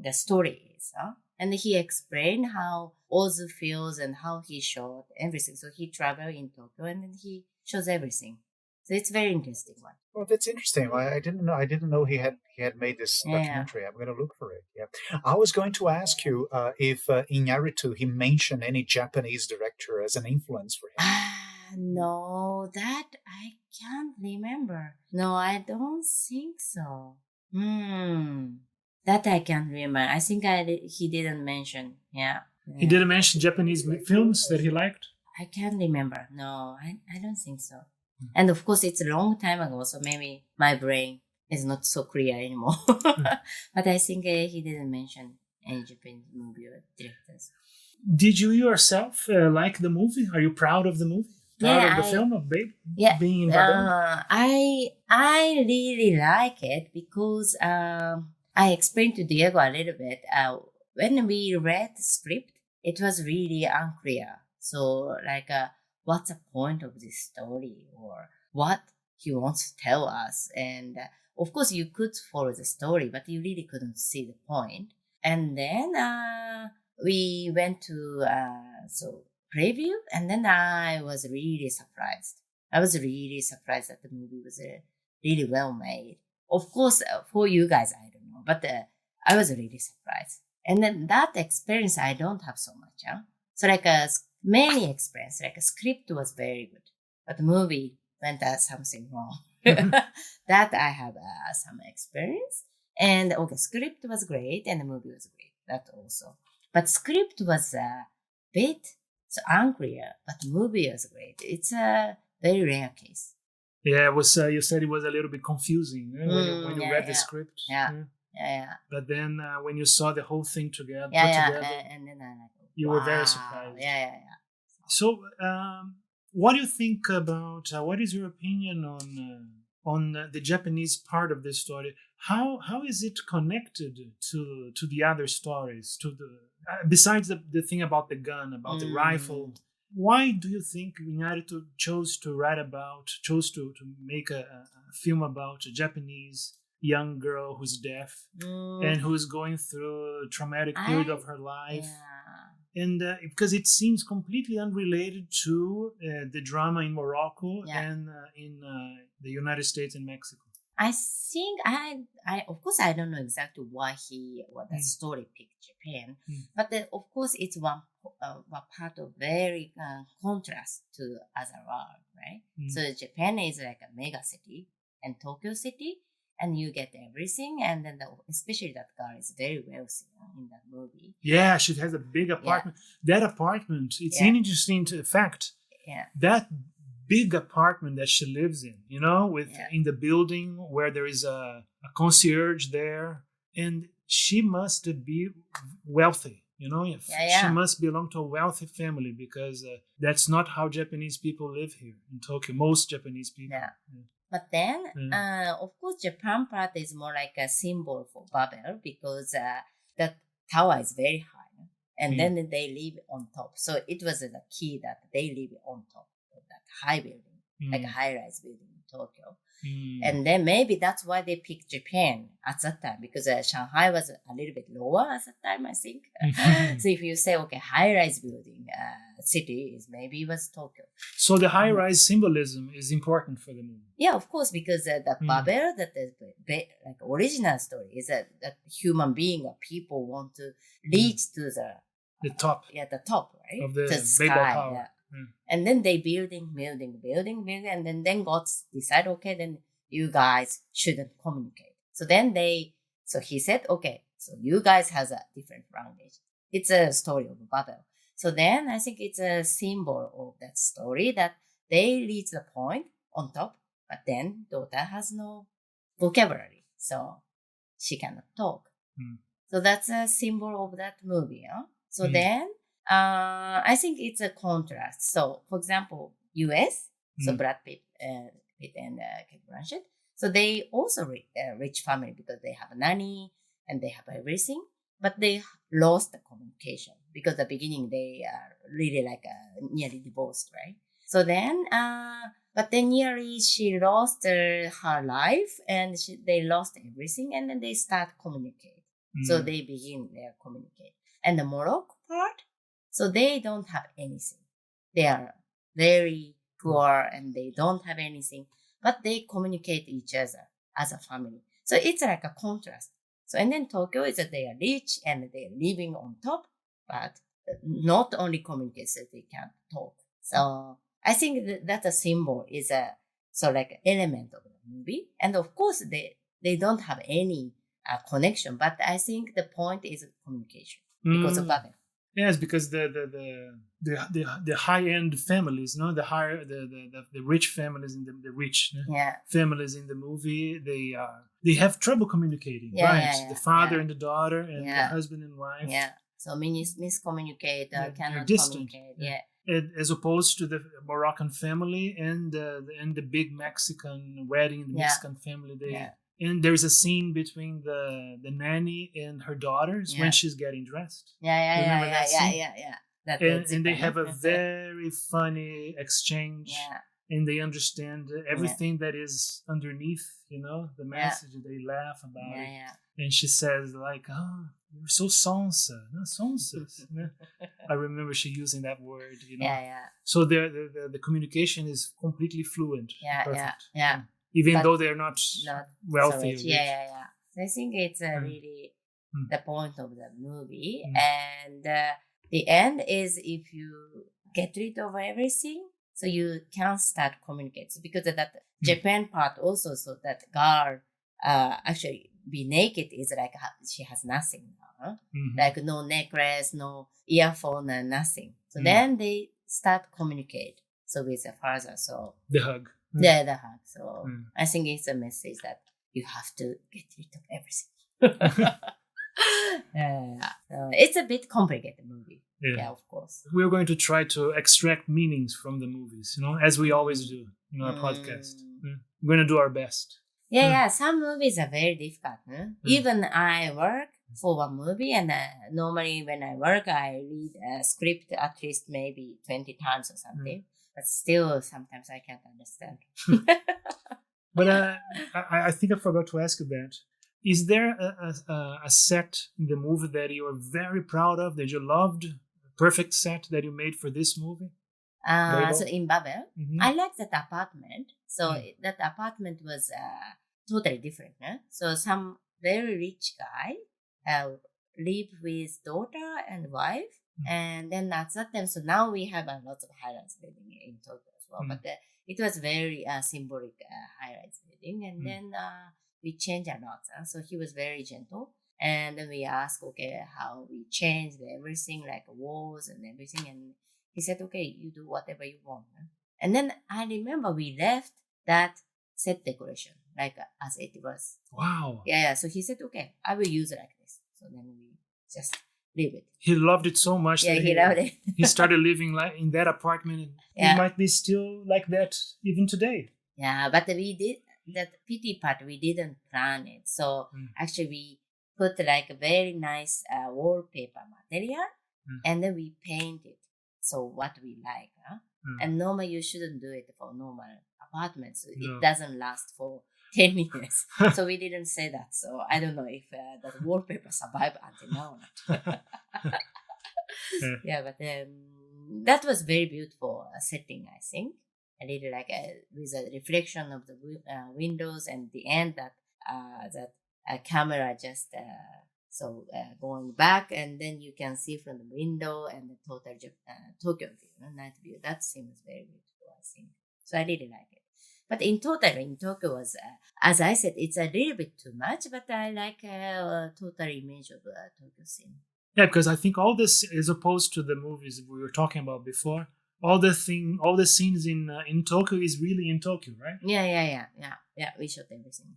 S3: the story is. And he explained how Ozu feels and how he shot everything. So he traveled in Tokyo and then he shows everything. So it's very interesting one.
S2: Well, that's interesting. I didn't know he had made this documentary. I'm going to look for it. Yeah, I was going to ask you if in Naruto he mentioned any Japanese director as an influence for him.
S3: No, that I can't remember. No, I don't think so. That I can't remember. I think he didn't mention. Yeah.
S1: He didn't mention Japanese films that he liked?
S3: I can't remember. No, I don't think so. And of course, it's a long time ago, so maybe my brain is not so clear anymore. But I think he didn't mention any Japanese movie or directors.
S1: Did you yourself like the movie? Are you proud of the movie? Proud of the film of Babe?
S3: Yeah.
S1: Being in Babel?
S3: I really like it because I explained to Diego a little bit. When we read the script, it was really unclear. So, what's the point of this story, or what he wants to tell us? And of course, you could follow the story, but you really couldn't see the point. And then we went to preview, and then I was really surprised. I was really surprised that the movie was really well made. Of course, for you guys, I don't know, but I was really surprised. And then that experience, I don't have so much. So many experience, a script was very good, but the movie went something wrong. That I have some experience. And okay, script was great and the movie was great. That also. But script was a bit unclear, but the movie was great. It's a very rare case.
S1: Yeah, it was. You said it was a little bit confusing when you read the script.
S3: Yeah.
S1: But then when you saw the whole thing together,
S3: and then
S1: you were very surprised.
S3: Yeah.
S1: So, what do you think about? What is your opinion on the Japanese part of this story? How is it connected to the other stories? To the besides the thing about the gun, about the rifle. Why do you think Inarito chose to make a film about a Japanese young girl who's deaf and who's going through a traumatic period of her life? And because it seems completely unrelated to the drama in Morocco and in the United States and Mexico.
S3: I think I of course I don't know exactly why that story picked Japan, but of course it's one part of very contrast to other world, right? So Japan is like a mega city and Tokyo city, and you get everything, and then especially that girl is very wealthy in that movie.
S1: Yeah, she has a big apartment. That apartment, it's an interesting fact.
S3: Yeah.
S1: That big apartment that she lives in, in the building where there is a concierge there, and she must be wealthy, She must belong to a wealthy family, because that's not how Japanese people live here in Tokyo. Most Japanese people.
S3: Yeah. But then, of course, Japan part is more like a symbol for Babel, because that tower is very high, and then they live on top. So it was the key that they live on top of that high building, like a high-rise building in Tokyo. And then maybe that's why they picked Japan at that time, because Shanghai was a little bit lower at that time, I think. So if you say, okay, high-rise building city is maybe it was Tokyo.
S1: So the high-rise symbolism is important for the movie.
S3: Yeah, of course, because the Babel, that the like original story is that human being or people want to reach to
S1: the top.
S3: Yeah, the top, right?
S1: Of the
S3: sky,
S1: tower.
S3: Yeah. And then they building, and then God decide, okay, then you guys shouldn't communicate. So he said, okay, so you guys has a different language. It's a story of Babel. So then I think it's a symbol of that story that they reach the point on top, but then daughter has no vocabulary, so she cannot talk. So that's a symbol of that movie. So then I think it's a contrast. So for example, US, so Brad Pitt and Kate Blanchett, so they also rich family because they have a nanny and they have everything, but they lost the communication because the beginning they are really like nearly divorced, right? So then, but then nearly she lost her life and they lost everything, and then they start communicate. So they begin their communicate. And the Morocco part, so they don't have anything. They are very poor and they don't have anything, but they communicate each other as a family. So it's like a contrast. So, and then Tokyo is that they are rich and they are living on top, but not only communicate, so they can't talk. So I think that a symbol is like an element of the movie. And of course, they don't have any connection, but I think the point is communication because of that.
S1: Yes, because the high end families, the rich families in the rich families in the movie, they have trouble communicating, right? The father and the daughter and the husband and wife.
S3: Yeah, so miscommunicate, cannot
S1: distant.
S3: communicate.
S1: As opposed to the Moroccan family and the big Mexican wedding, the Mexican family, and there's a scene between the nanny and her daughters when she's getting dressed.
S3: Yeah.
S1: And they have a very funny exchange. And they understand everything that is underneath, the message. They laugh about it. And she says like, "Oh, you're so sonsa, no sonsas." I remember she using that word, So the communication is completely fluent. Perfect. Even though they're not wealthy.
S3: So I think it's really the point of the movie. And the end is if you get rid of everything, so you can start communicate. So because of that Japan part also, so that girl actually be naked is like she has nothing now. Like no necklace, no earphone, and nothing. So then they start communicate. So with the father, so
S1: the hug.
S3: Yeah, the hug. So I think it's a message that you have to get rid of everything. So it's a bit complicated movie. Yeah, of course.
S1: We're going to try to extract meanings from the movies, as we always do in our podcast. We're going to do our best.
S3: Yeah. Some movies are very difficult. Even I work for one movie, and normally when I work, I read a script at least maybe 20 times or something. But still, sometimes I can't understand.
S1: But I think I forgot to ask you that. Is there a set in the movie that you are very proud of, that you loved? A perfect set that you made for this movie?
S3: So in Babel, I like that apartment. So that apartment was totally different. So some very rich guy live with daughter and wife. And then at that time, so now we have lots of high-rise building in Tokyo as well. But it was very symbolic high-rise building. And then we changed a lot. So he was very gentle. And then we asked, okay, how we changed everything, like walls and everything. And he said, okay, you do whatever you want. And then I remember we left that set decoration, like as it was.
S1: Wow.
S3: Yeah. So he said, okay, I will use it like this. So then we just leave it.
S1: He loved it so much.
S3: Yeah, he loved it.
S1: He started living in that apartment. And
S3: Yeah.
S1: He might be still like that even today.
S3: Yeah, but we did, that pity part, we didn't plan it. So actually we put like a very nice wallpaper material and then we paint it. So what we like. And normally you shouldn't do it for normal apartments. So it doesn't last for 10 years. So we didn't say that. So I don't know if that wallpaper survived until now. Yeah, but that was very beautiful setting, I think. I really like with a reflection of the windows and the end that camera just going back, and then you can see from the window and the total Tokyo view, night view. That seems very beautiful, I think. So I really like it. But in Tokyo was, as I said, it's a little bit too much, but I like total image of Tokyo scene.
S1: Yeah, because I think all this, as opposed to the movies we were talking about before, all the scenes in Tokyo is really in Tokyo, right?
S3: Yeah. We shot everything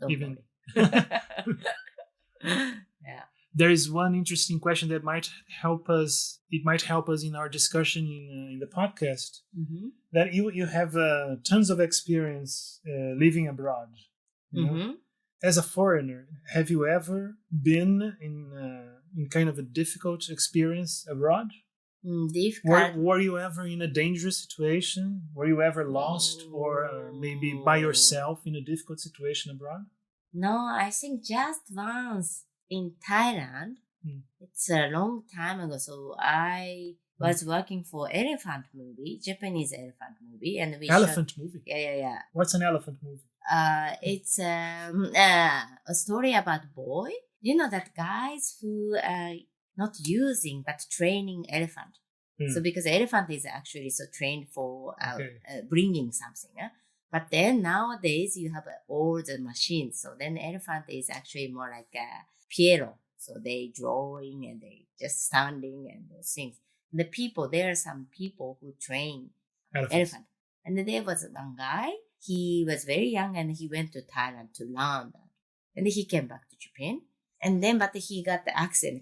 S3: in Tokyo. Don't worry. Yeah.
S1: There is one interesting question that might help us. It might help us in our discussion in the podcast. That you have tons of experience living abroad. You know? As a foreigner, have you ever been in kind of a difficult experience abroad? Were you ever in a dangerous situation? Were you ever lost, or maybe by yourself in a difficult situation abroad?
S3: No, I think just once in Thailand. It's a long time ago. So I was working for elephant movie, Japanese elephant movie, and we
S1: elephant movie.
S3: Yeah.
S1: What's an elephant movie?
S3: It's a story about boy. You know that guys who not using but training elephant. So because elephant is actually so trained for bringing something. But then nowadays you have all the machines. So then elephant is actually more like a Piero. So they drawing and they just standing and those things. There are some people who train elephant. And there was one guy. He was very young and he went to Thailand to learn that. And he came back to Japan. And then, but he got the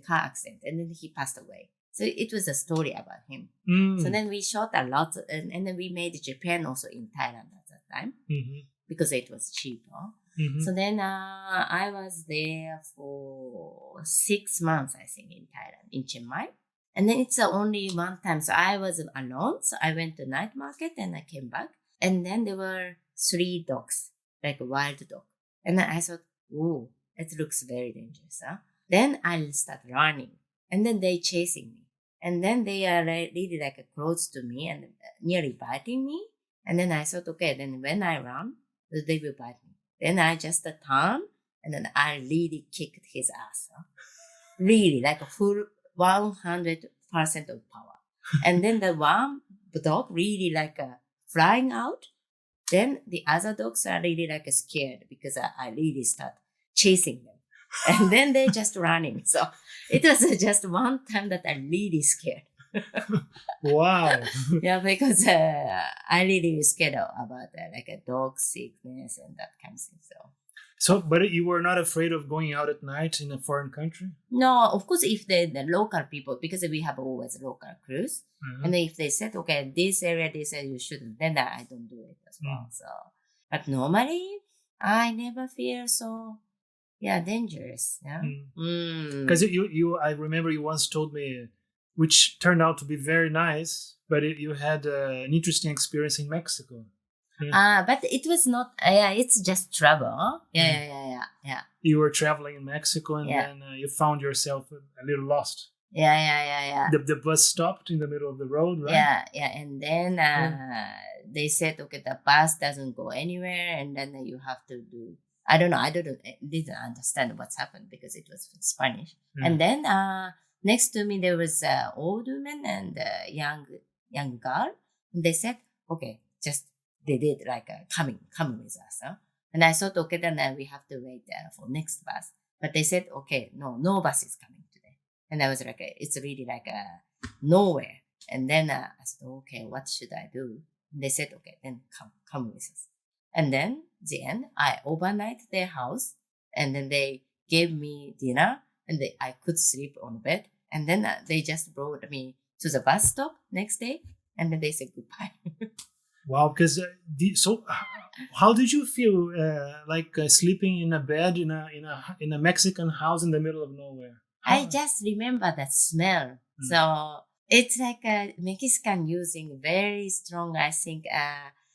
S3: car accident, and then he passed away. So it was a story about him. So then we shot a lot, and then we made Japan also in Thailand at that time because it was cheap. So then I was there for 6 months, I think, in Thailand, in Chiang Mai. And then it's only one time. So I was alone. So I went to night market and I came back. And then there were 3 dogs, like a wild dog. And then I thought, ooh, it looks very dangerous. Then I'll start running. And then they chasing me. And then they are really like close to me and nearly biting me. And then I thought, okay, then when I run, they will bite me. Then I just turn and then I really kicked his ass. Really, like a full 100% of power. And then the one dog really like flying out. Then the other dogs are really like scared because I really start chasing them. And then they're just running. So it was just one time that I really scared.
S1: Wow.
S3: Yeah, because I really scared about like a dog sickness and that kind of thing.
S1: So, but you were not afraid of going out at night in a foreign country?
S3: No, of course, if the local people, because we have always local crews, and if they said, okay, this area you shouldn't, then I don't do it as well. So, but normally, I never feel so, dangerous. Yeah,
S1: because I remember you once told me, which turned out to be very nice, but you had an interesting experience in Mexico.
S3: But it was not. It's just travel. Yeah.
S1: You were traveling in Mexico, and then you found yourself a little lost.
S3: Yeah.
S1: The bus stopped in the middle of the road, right?
S3: Yeah. And then they said, okay, the bus doesn't go anywhere, and then you have to do I don't know. I didn't understand what's happened because it was in Spanish. And then next to me there was an old woman and a young girl. And they said, okay, they did like coming with us. Huh? And I thought, okay, then we have to wait for next bus. But they said, okay, no bus is coming today. And I was like, it's really like nowhere. And then I said, okay, what should I do? And they said, okay, then come with us. And then the end, I overnight their house, and then they gave me dinner, and I could sleep on bed. And then they just brought me to the bus stop next day, and then they said goodbye.
S1: Wow, because so how did you feel sleeping in a bed in a Mexican house in the middle of nowhere?
S3: I just remember that smell. So it's like a Mexican using very strong, I think,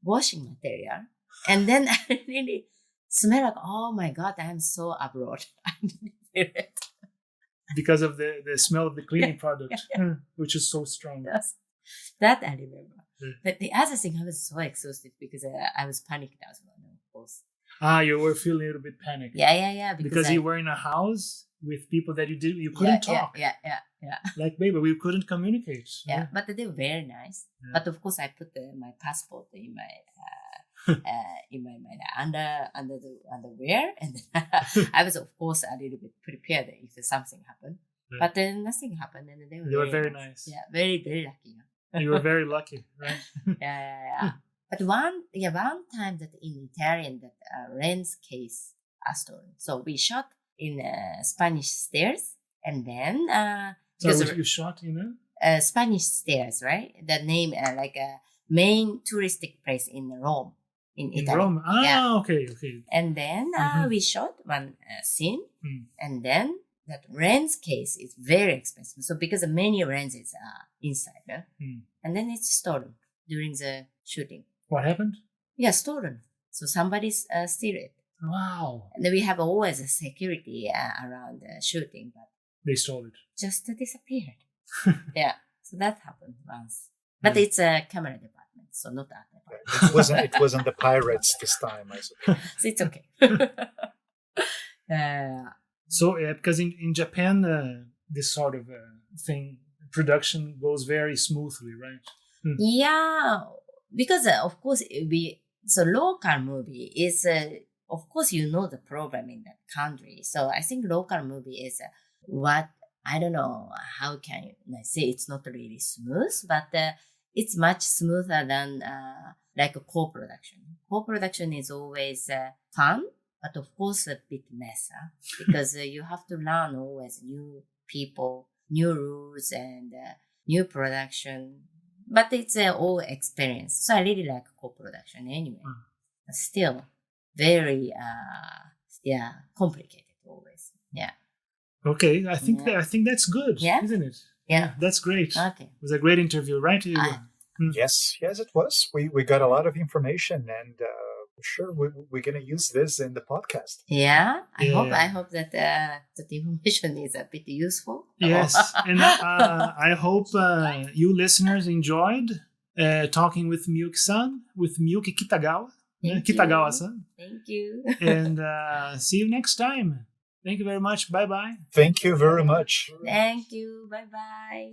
S3: washing material. And then I really smell like, oh my God, I'm so abroad. I didn't feel it.
S1: Because of the smell of the cleaning product, which is so strong.
S3: That I remember. But the other thing, I was so exhausted because I was panicked as well, of course.
S1: You were feeling a little bit panicked.
S3: Yeah.
S1: Because you were in a house with people that you couldn't talk.
S3: Yeah.
S1: Like, baby, we couldn't communicate.
S3: Yeah, but they were very nice. Yeah. But of course, I put my passport in my underwear, and I was of course a little bit prepared if something happened. Yeah. But then nothing happened, and they were very nice. Yeah, very lucky.
S1: You were very lucky, right?
S3: Yeah. But one time that in Italian that lens case are stolen. So we shot in Spanish stairs, and then
S1: you shot in
S3: Spanish stairs, right? The name like a main touristic place in Rome. In Italy.
S1: Rome. Okay.
S3: And then we shot one scene, and then that lens case is very expensive. So because many lenses are inside, and then it's stolen during the shooting.
S1: What happened?
S3: Yeah, stolen. So somebody steal it.
S1: Wow.
S3: And then we have always a security around the shooting, but
S1: they stole it.
S3: Just disappeared. Yeah. So that happened once. But it's a camera department, so not art department.
S2: It wasn't the pirates this time, I suppose.
S3: So it's okay.
S1: So because in Japan, this sort of production goes very smoothly, right?
S3: Yeah, because of course local movie is of course you know the program in that country. So I think local movie is what I don't know how can I say it's not really smooth, but it's much smoother than like a co-production. Co-production is always fun, but of course a bit messy because you have to learn always new people, new rules, and new production. But it's all experience. So I really like co-production anyway. But still, very complicated always. Yeah.
S1: Okay, I think that's good, isn't it?
S3: Yeah.
S1: That's great.
S3: Okay.
S1: It was a great interview, right?
S2: Yes, it was. We got a lot of information, and sure we're going to use this in the podcast.
S3: Yeah, I hope that the information is a bit useful.
S1: Yes, and I hope you listeners enjoyed talking with Miyuki-san, with Miyuki Kitagawa. Kitagawa-san.
S3: Thank you.
S1: And see you next time. Thank you very much. Bye-bye.
S2: Thank you very much.
S3: Thank you. Bye-bye.